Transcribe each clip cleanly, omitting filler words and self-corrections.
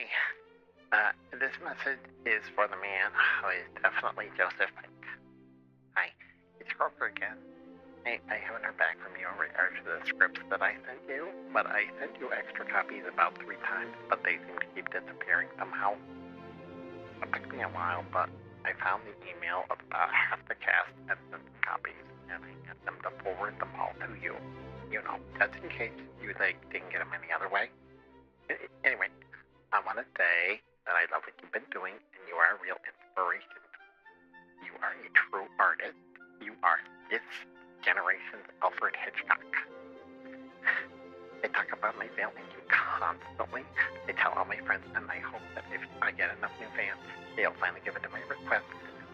Hi. This message is for the man who is definitely Joseph Pike. Hi, it's Croker again. I haven't heard back from you in regards to the scripts that I sent you, but I sent you extra copies about 3 times, but they seem to keep disappearing somehow. It took me a while, but I found the email of about half the cast and sent some copies, and I got them to forward them all to you. You know, just in case you didn't get them any other way. Anyway, I want to say that I love what you've been doing, and you are a real inspiration. You are a true artist. You are this generation's Alfred Hitchcock. I talk about my veil and you constantly. I tell all my friends, and I hope that if I get enough new fans, they'll finally give it to my request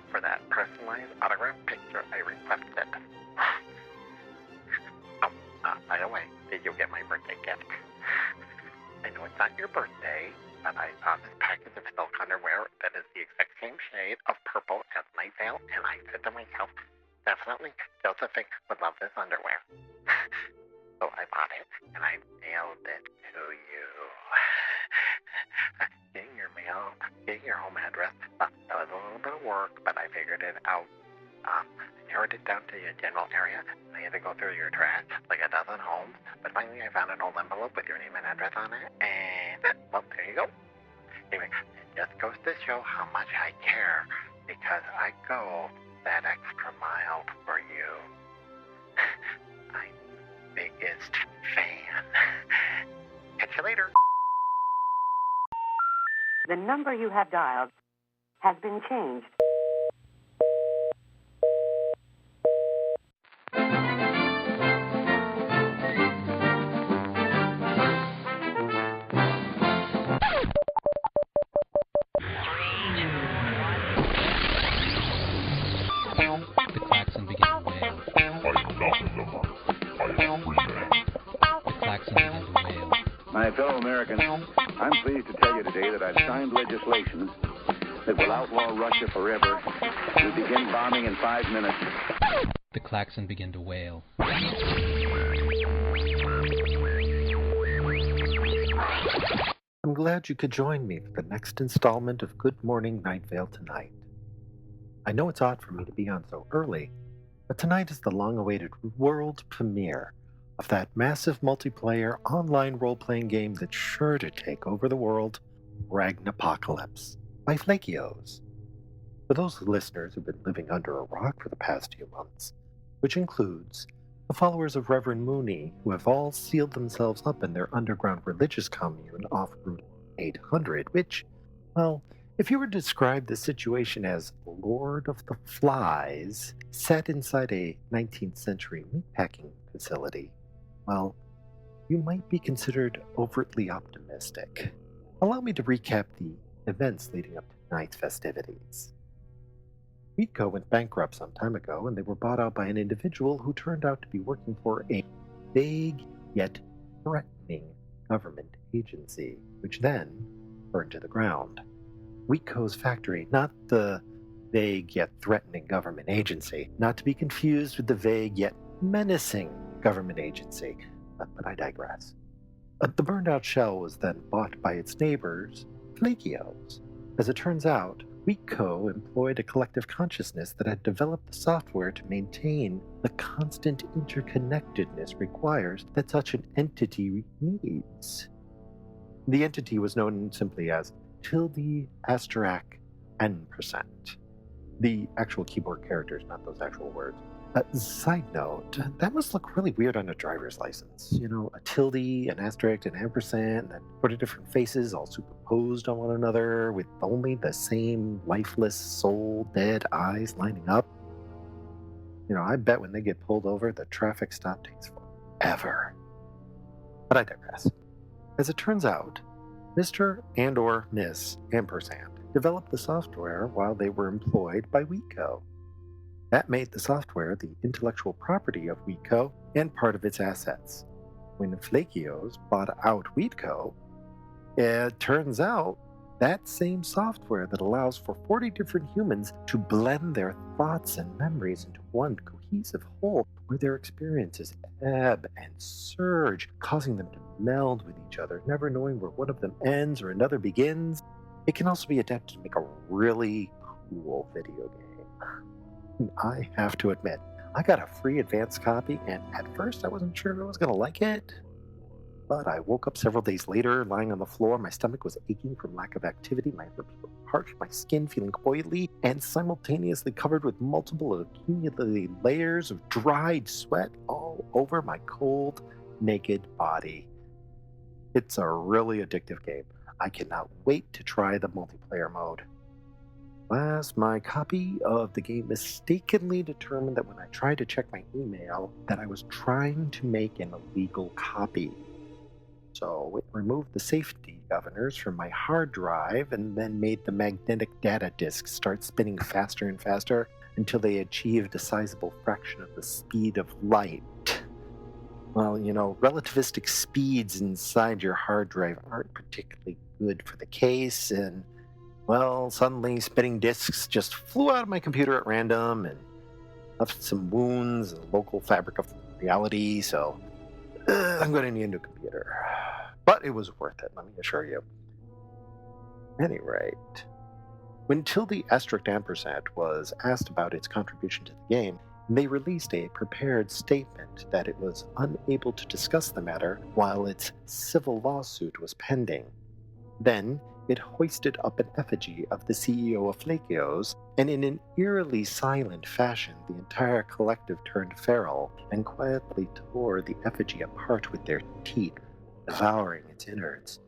for that personalized autograph picture I requested. By the way, did you get my birthday gift? I know it's not your birthday, but I saw this package of silk underwear that is the exact same shade of purple as my veil, and I said to myself, definitely, Josephine would love this underwear. So I bought it, and I mailed it to you. Getting your mail, getting your home address, that was a little bit of work, but I figured it out. I narrowed it down to your general area, and I had to go through your trash, like a dozen homes, but finally I found an old envelope with your name and address on it, and, well, there you go. Anyway, it just goes to show how much I care, because I go that extra mile for you. I'm the biggest fan. Catch you later. The number you have dialed has been changed. My fellow Americans, I'm pleased to tell you today that I've signed legislation that will outlaw Russia forever. We begin bombing in 5 minutes. The klaxon began to wail. I'm glad you could join me for the next installment of Good Morning Night Vale Tonight. I know it's odd for me to be on so early, but tonight is the long-awaited world premiere of that massive multiplayer online role-playing game that's sure to take over the world, Ragnapocalypse, by Flakios. For those listeners who've been living under a rock for the past few months, which includes the followers of Reverend Mooney, who have all sealed themselves up in their underground religious commune off Route 800, which, well, if you were to describe the situation as Lord of the Flies set inside a 19th century meatpacking facility, well, you might be considered overtly optimistic. Allow me to recap the events leading up to tonight's festivities. Wheatco went bankrupt some time ago, and they were bought out by an individual who turned out to be working for a vague yet threatening government agency, which then burned to the ground. Wheatco's factory, not the vague yet threatening government agency, not to be confused with the vague yet menacing government agency, but I digress. The burned-out shell was then bought by its neighbors, Flakios. As it turns out, Wheatco employed a collective consciousness that had developed the software to maintain the constant interconnectedness requires that such an entity needs. The entity was known simply as ~*N%. The actual keyboard characters, not those actual words. Side note, that must look really weird on a driver's license. You know, a tilde, an asterisk, an ampersand, and then 40 different faces all superposed on one another with only the same lifeless, soul, dead eyes lining up. You know, I bet when they get pulled over, the traffic stop takes forever. But I digress. As it turns out, Mr. and/or Miss Ampersand developed the software while they were employed by Wheatco. That made the software the intellectual property of Wheatco and part of its assets. When Flakios bought out Wheatco, it turns out that same software that allows for 40 different humans to blend their thoughts and memories into one cohesive whole where their experiences ebb and surge, causing them to meld with each other, never knowing where one of them ends or another begins. It can also be adapted to make a really cool video game. I have to admit, I got a free advanced copy, and at first I wasn't sure if I was going to like it. But I woke up several days later, lying on the floor. My stomach was aching from lack of activity. My lips were parched, my skin feeling oily, and simultaneously covered with multiple accumulated layers of dried sweat all over my cold, naked body. It's a really addictive game. I cannot wait to try the multiplayer mode. Last, my copy of the game mistakenly determined that when I tried to check my email, that I was trying to make an illegal copy. So it removed the safety governors from my hard drive and then made the magnetic data disks start spinning faster and faster until they achieved a sizable fraction of the speed of light. Well, relativistic speeds inside your hard drive aren't particularly good for the case, and, well, suddenly spinning disks just flew out of my computer at random and left some wounds in the local fabric of reality, so I'm going to need a new computer. But it was worth it, let me assure you. At any rate, when Tilde *ampersand was asked about its contribution to the game, they released a prepared statement that it was unable to discuss the matter while its civil lawsuit was pending. Then, it hoisted up an effigy of the CEO of Flakios, and in an eerily silent fashion, the entire collective turned feral and quietly tore the effigy apart with their teeth, devouring its innards,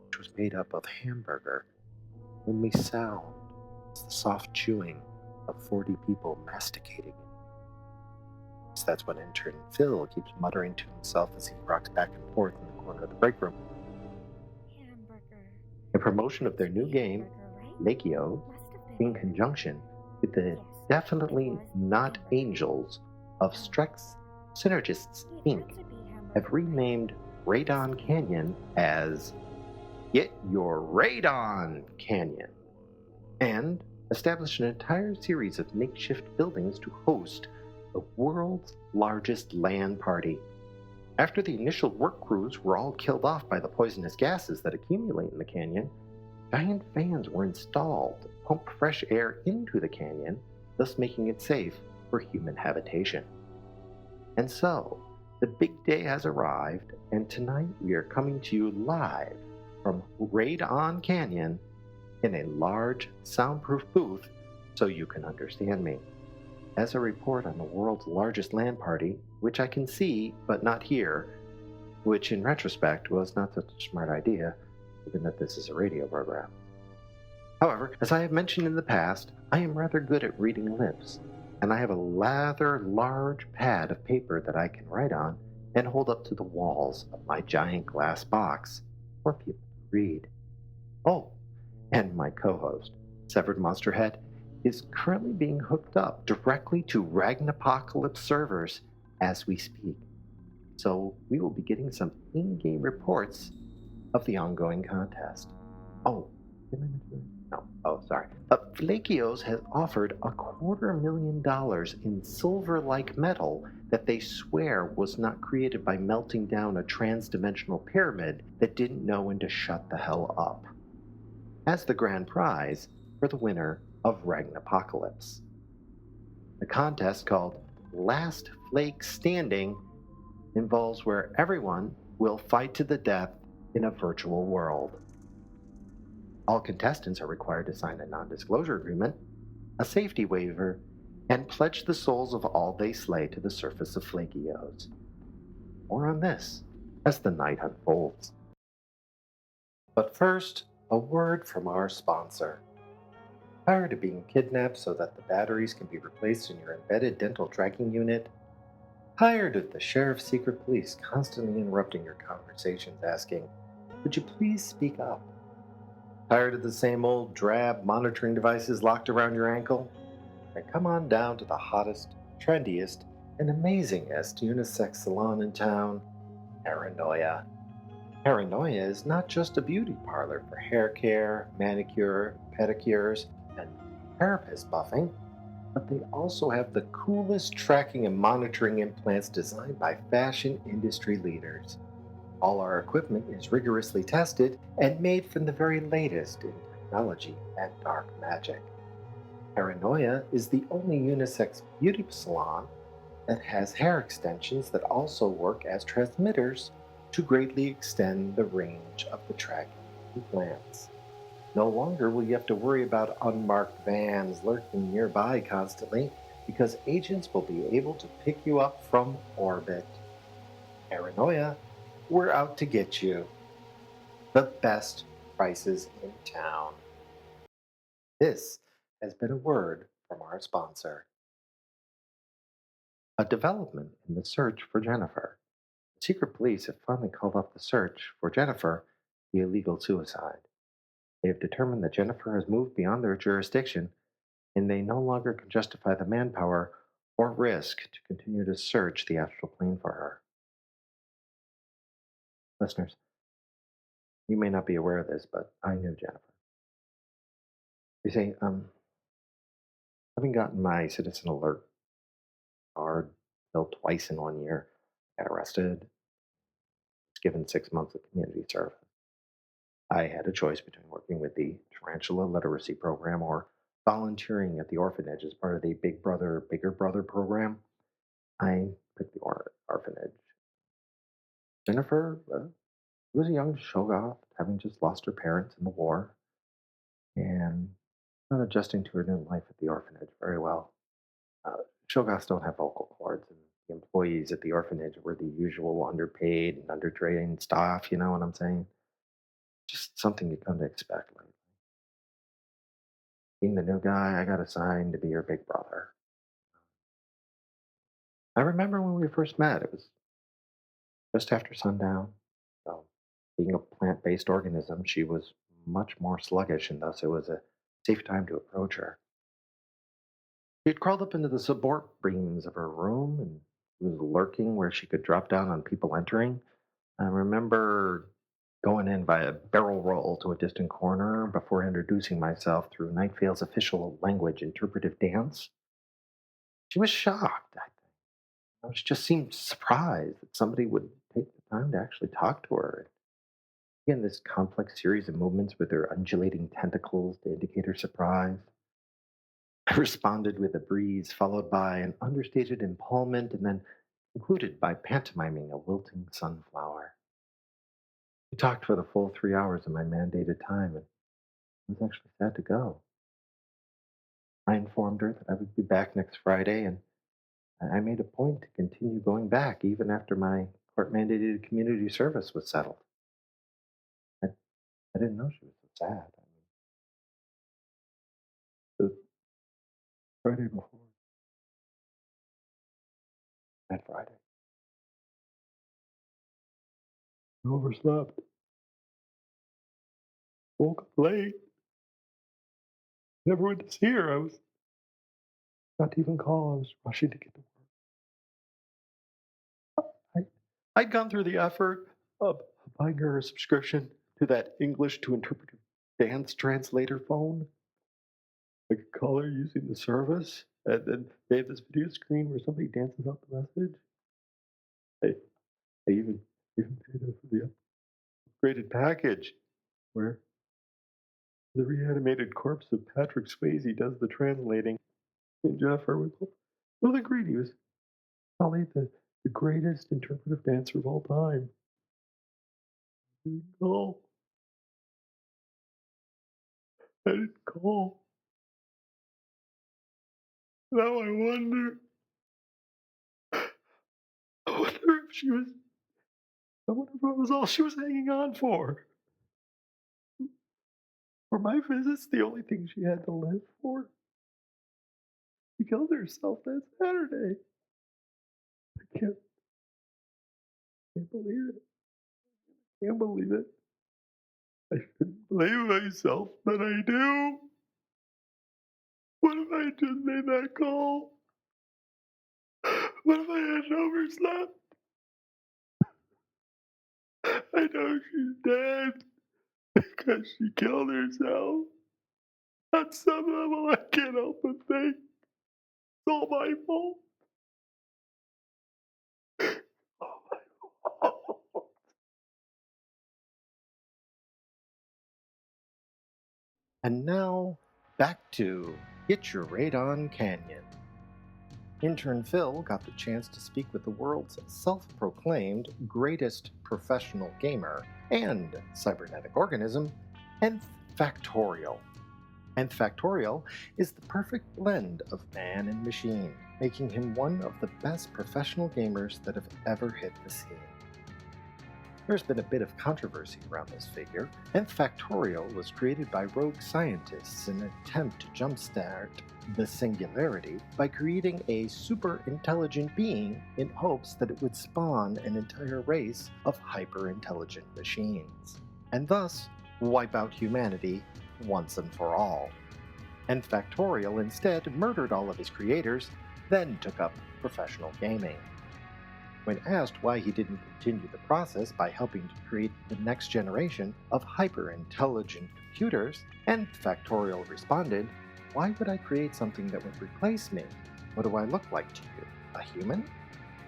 which was made up of hamburger. Only sound was the soft chewing of 40 people masticating it. So that's what intern Phil keeps muttering to himself as he rocks back and forth in the corner of the break room. In promotion of their new game, Lakio, in conjunction with the Definitely Not Angels of Strex Synergists Inc., have renamed Radon Canyon as Get Your Radon Canyon, and established an entire series of makeshift buildings to host the world's largest LAN party. After the initial work crews were all killed off by the poisonous gases that accumulate in the canyon, giant fans were installed to pump fresh air into the canyon, thus making it safe for human habitation. And so, the big day has arrived, and tonight we are coming to you live from Radon Canyon in a large, soundproof booth so you can understand me. As a report on the world's largest LAN party, which I can see but not hear, which in retrospect was not such a smart idea, given that this is a radio program. However, as I have mentioned in the past, I am rather good at reading lips, and I have a rather large pad of paper that I can write on and hold up to the walls of my giant glass box for people to read. Oh, and my co-host, Severed Monsterhead, is currently being hooked up directly to Ragnapocalypse servers as we speak. So we will be getting some in-game reports of the ongoing contest. Oh, did I mention that? No. Oh, sorry. Flakios has offered $250,000 in silver-like metal that they swear was not created by melting down a trans-dimensional pyramid that didn't know when to shut the hell up, as the grand prize for the winner of Ragnapocalypse. The contest, called Last Flake Standing, involves where everyone will fight to the death in a virtual world. All contestants are required to sign a non-disclosure agreement, a safety waiver, and pledge the souls of all they slay to the surface of Flakios. More on this as the night unfolds. But first, a word from our sponsor. Tired of being kidnapped so that the batteries can be replaced in your embedded dental tracking unit? Tired of the sheriff's secret police constantly interrupting your conversations asking, "Would you please speak up?" Tired of the same old drab monitoring devices locked around your ankle? Then come on down to the hottest, trendiest, and amazingest unisex salon in town, Paranoia. Paranoia is not just a beauty parlor for hair care, manicure, pedicures, and therapist buffing, but they also have the coolest tracking and monitoring implants designed by fashion industry leaders. All our equipment is rigorously tested and made from the very latest in technology and dark magic. Paranoia is the only unisex beauty salon that has hair extensions that also work as transmitters to greatly extend the range of the tracking implants. No longer will you have to worry about unmarked vans lurking nearby constantly because agents will be able to pick you up from orbit. Paranoia, we're out to get you. The best prices in town. This has been a word from our sponsor. A development in the search for Jennifer. Secret police have finally called off the search for Jennifer via illegal suicide. They have determined that Jennifer has moved beyond their jurisdiction and they no longer can justify the manpower or risk to continue to search the astral plane for her. Listeners, you may not be aware of this, but I knew Jennifer. You see, having gotten my citizen alert card filled twice in 1 year, got arrested, was given 6 months of community service. I had a choice between working with the Tarantula Literacy Program or volunteering at the orphanage as part of the Big Brother, Bigger Brother program. I picked the orphanage. Jennifer was a young Shoggoth, having just lost her parents in the war, and not adjusting to her new life at the orphanage very well. Shoggoths don't have vocal cords, and the employees at the orphanage were the usual underpaid and undertrained staff, you know what I'm saying? Just something you come to expect lately. Being the new guy, I got assigned to be your big brother. I remember when we first met, it was just after sundown. So, being a plant based organism, she was much more sluggish, and thus it was a safe time to approach her. She had crawled up into the support beams of her room and was lurking where she could drop down on people entering. I remember going in by a barrel roll to a distant corner before introducing myself through Night Vale's official language interpretive dance. She was shocked, I think. She just seemed surprised that somebody would take the time to actually talk to her. Again, this complex series of movements with her undulating tentacles to indicate her surprise. I responded with a breeze, followed by an understated impalement, and then concluded by pantomiming a wilting sunflower. We talked for the full 3 hours of my mandated time, and I was actually sad to go. I informed her that I would be back next Friday, and I made a point to continue going back even after my court mandated community service was settled. I, I didn't know she was so sad. I mean, the Friday before, that Friday, I overslept, woke up late, never went to see her. I was not to even call, I was rushing to get to work. I'd gone through the effort of buying her a subscription to that English to interpretive dance translator phone. I could call her using the service, and then they have this video screen where somebody dances out the message. I, I even paid her for the upgraded package, where the reanimated corpse of Patrick Swayze does the translating. And Jennifer was both agreed he was probably the greatest interpretive dancer of all time. I didn't call. I didn't call. Now I wonder if she was, I wonder if it was all she was hanging on for. Were my visits the only thing she had to live for? She killed herself that Saturday. I can't believe it. Can't believe it. I shouldn't blame myself, but I do. What if I just made that call? What if I had overslept? I know she's dead because she killed herself. On some level, I can't help but think it's all my fault. All my fault. And now, back to Get Your Radon Canyon. Intern Phil got the chance to speak with the world's self-proclaimed greatest professional gamer and cybernetic organism, Nth Factorial. Nth Factorial is the perfect blend of man and machine, making him one of the best professional gamers that have ever hit the scene. There's been a bit of controversy around this figure. Nth Factorial was created by rogue scientists in an attempt to jumpstart the singularity by creating a super-intelligent being in hopes that it would spawn an entire race of hyper-intelligent machines, and thus wipe out humanity once and for all. Nth Factorial instead murdered all of his creators, then took up professional gaming. When asked why he didn't continue the process by helping to create the next generation of hyper-intelligent computers, Nth Factorial responded, "Why would I create something that would replace me? What do I look like to you? A human?"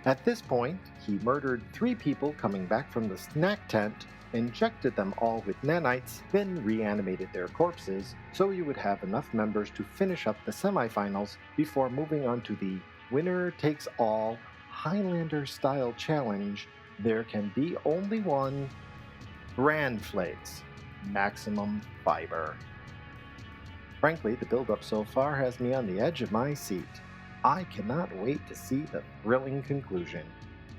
At this point, he murdered 3 people coming back from the snack tent, injected them all with nanites, then reanimated their corpses so he would have enough members to finish up the semifinals before moving on to the winner-takes-all Highlander-style challenge. There can be only one: Bran Flakes, maximum fiber. Frankly, the build-up so far has me on the edge of my seat. I cannot wait to see the thrilling conclusion.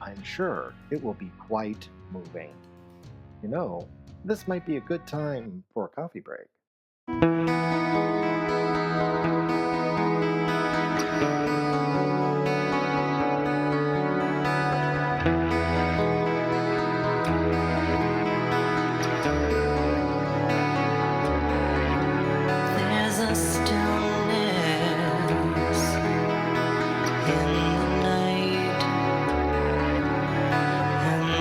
I'm sure it will be quite moving. You know, this might be a good time for a coffee break. There's a stillness in the night, and the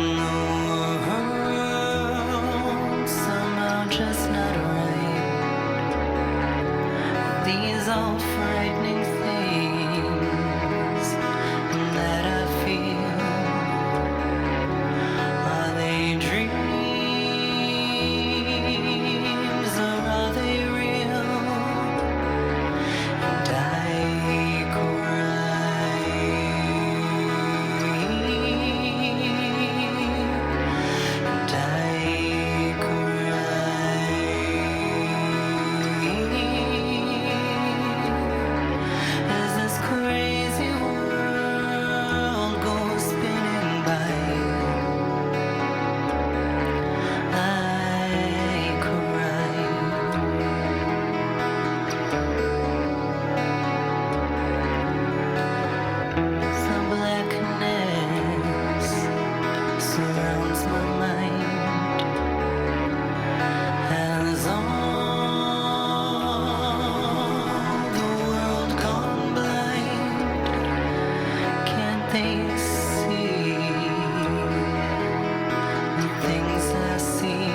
world somehow just not right. These are frightening things that I feel. Are they dreams or are they real? And I cry, and I cry. As this crazy world goes spinning by, I cry. The blackness surrounds my mind, as all the world gone blind. Can't they see the things I see?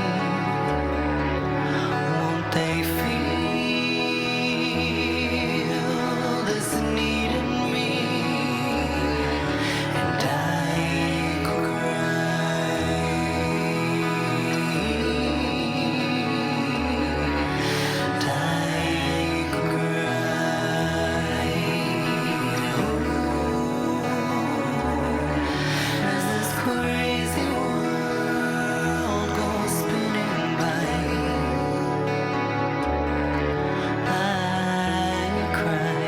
Won't they feel this need in me? And I as this crazy world goes spinning by, I cry.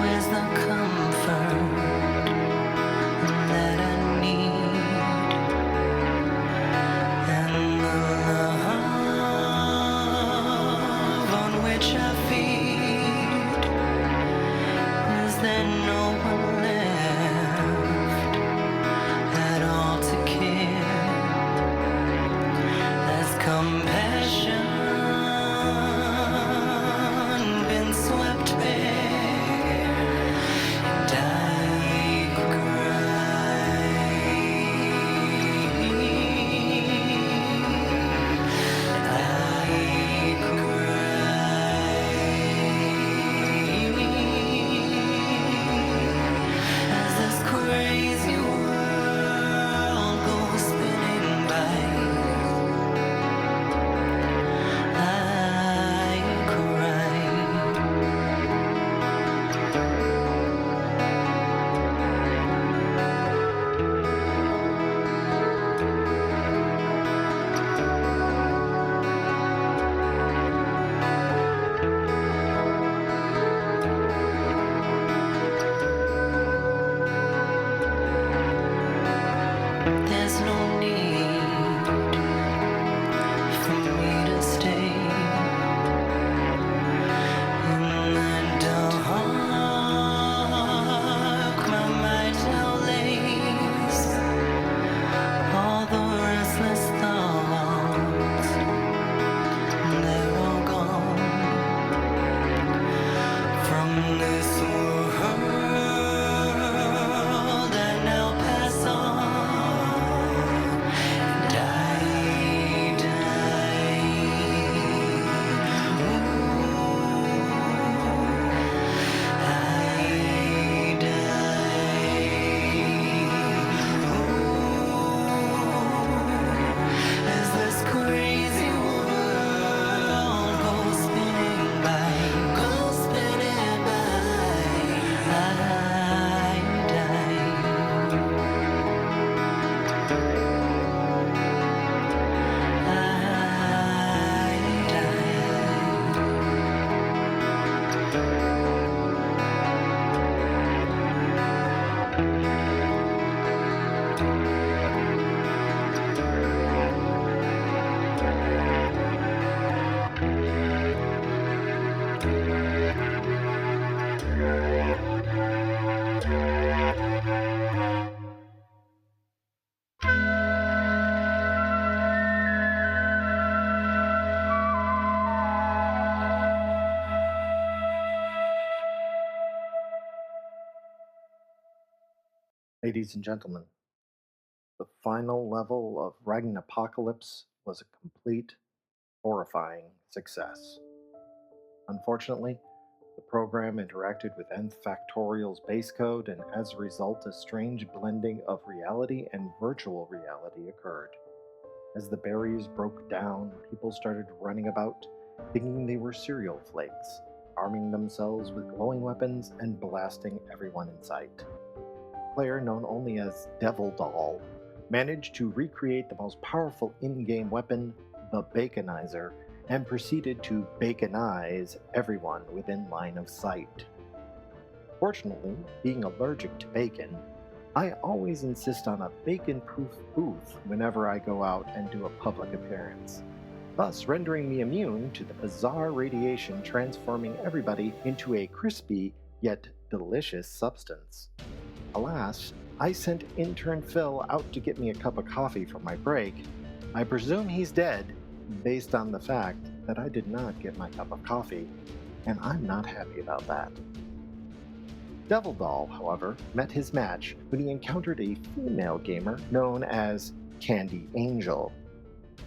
Where's the comfort that I need, and the love on which I feed? Is there no one left at all to care? Has compassion been swept bare? Ladies and gentlemen, the final level of Ragnapocalypse was a complete, horrifying success. Unfortunately, the program interacted with Nth Factorial's base code, and as a result, a strange blending of reality and virtual reality occurred. As the barriers broke down, people started running about, thinking they were cereal flakes, arming themselves with glowing weapons and blasting everyone in sight. A player known only as Devil Doll managed to recreate the most powerful in-game weapon, the Baconizer, and proceeded to baconize everyone within line of sight. Fortunately, being allergic to bacon, I always insist on a bacon-proof booth whenever I go out and do a public appearance, thus rendering me immune to the bizarre radiation transforming everybody into a crispy yet delicious substance. Alas, I sent intern Phil out to get me a cup of coffee for my break. I presume he's dead, based on the fact that I did not get my cup of coffee, and I'm not happy about that. Devil Doll, however, met his match when he encountered a female gamer known as Candy Angel.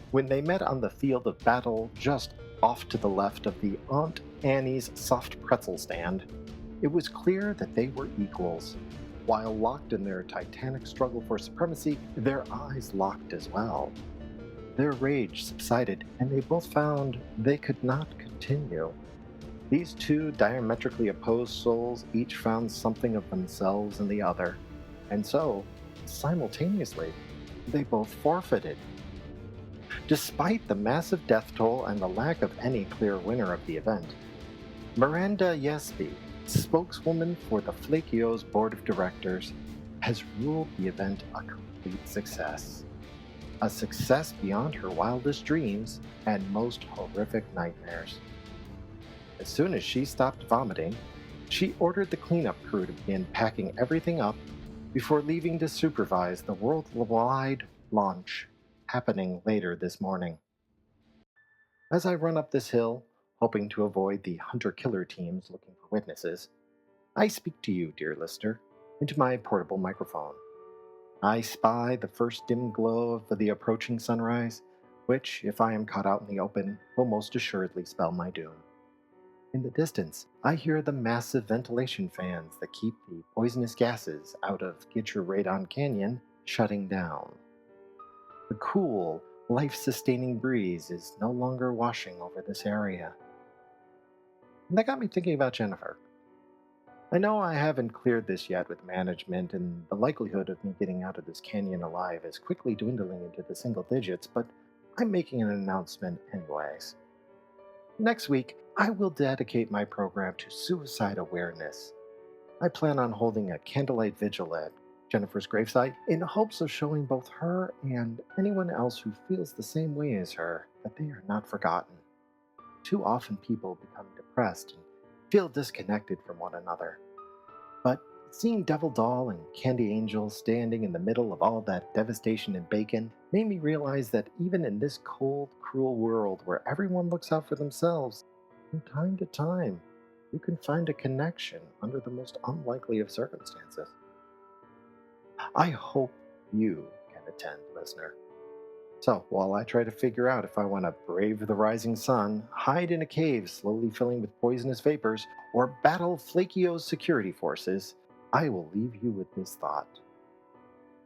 When they met on the field of battle just off to the left of the Aunt Annie's soft pretzel stand, it was clear that they were equals. While locked in their titanic struggle for supremacy, their eyes locked as well. Their rage subsided, and they both found they could not continue. These two diametrically opposed souls each found something of themselves in the other, and so, simultaneously, they both forfeited. Despite the massive death toll and the lack of any clear winner of the event, Miranda Yesby, spokeswoman for the Flakios Board of Directors, has ruled the event a complete success. A success beyond her wildest dreams and most horrific nightmares. As soon as she stopped vomiting, she ordered the cleanup crew to begin packing everything up before leaving to supervise the worldwide launch happening later this morning. As I run up this hill, hoping to avoid the hunter-killer teams looking for witnesses, I speak to you, dear listener, into my portable microphone. I spy the first dim glow of the approaching sunrise, which, if I am caught out in the open, will most assuredly spell my doom. In the distance, I hear the massive ventilation fans that keep the poisonous gases out of Gitcher Radon Canyon shutting down. The cool, life-sustaining breeze is no longer washing over this area. And that got me thinking about Jennifer. I know I haven't cleared this yet with management, and the likelihood of me getting out of this canyon alive is quickly dwindling into the single digits, but I'm making an announcement anyways. Next week, I will dedicate my program to suicide awareness. I plan on holding a candlelight vigil at Jennifer's gravesite in hopes of showing both her and anyone else who feels the same way as her that they are not forgotten. Too often people become depressed and feel disconnected from one another. But seeing Devil Doll and Candy Angel standing in the middle of all that devastation and bacon made me realize that even in this cold, cruel world where everyone looks out for themselves, from time to time, you can find a connection under the most unlikely of circumstances. I hope you can attend, listener. So, while I try to figure out if I want to brave the rising sun, hide in a cave slowly filling with poisonous vapors, or battle Flakio's security forces, I will leave you with this thought.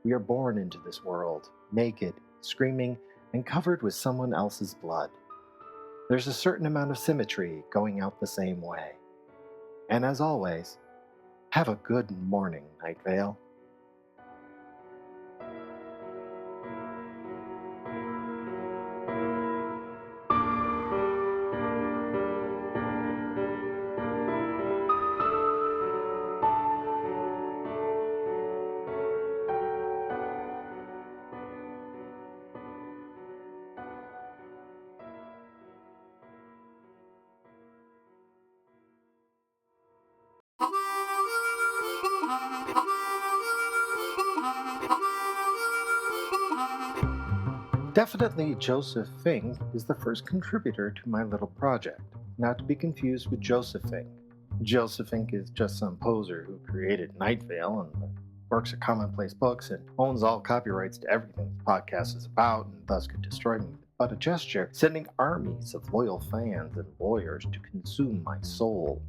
We are born into this world, naked, screaming, and covered with someone else's blood. There's a certain amount of symmetry going out the same way. And as always, have a good morning, Night Vale. Definitely Joseph Fink is the first contributor to my little project, not to be confused with Joseph Fink. Joseph Fink is just some poser who created Night Vale and the works at Commonplace Books and owns all copyrights to everything the podcast is about and thus could destroy me with but a gesture, sending armies of loyal fans and lawyers to consume my soul.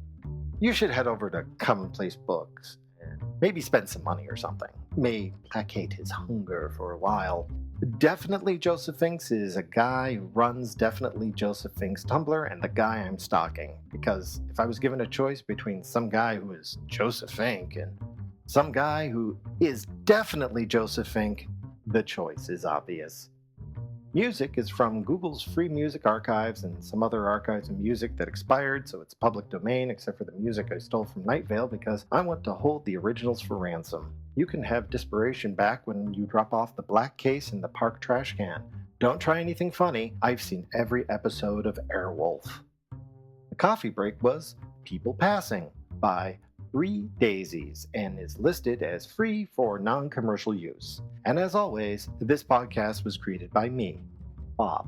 You should head over to Commonplace Books and maybe spend some money or something. May placate his hunger for a while. Definitely Joseph Finks is a guy who runs Definitely Joseph Finks Tumblr and the guy I'm stalking. Because if I was given a choice between some guy who is Joseph Fink and some guy who is definitely Joseph Fink, the choice is obvious. Music is from Google's free music archives and some other archives of music that expired, so it's public domain except for the music I stole from Night Vale because I want to hold the originals for ransom. You can have Desperation back when you drop off the black case in the park trash can. Don't try anything funny. I've seen every episode of Airwolf. The coffee break was People Passing by 3 Daisies and is listed as free for non-commercial use. And as always, this podcast was created by me, Bob.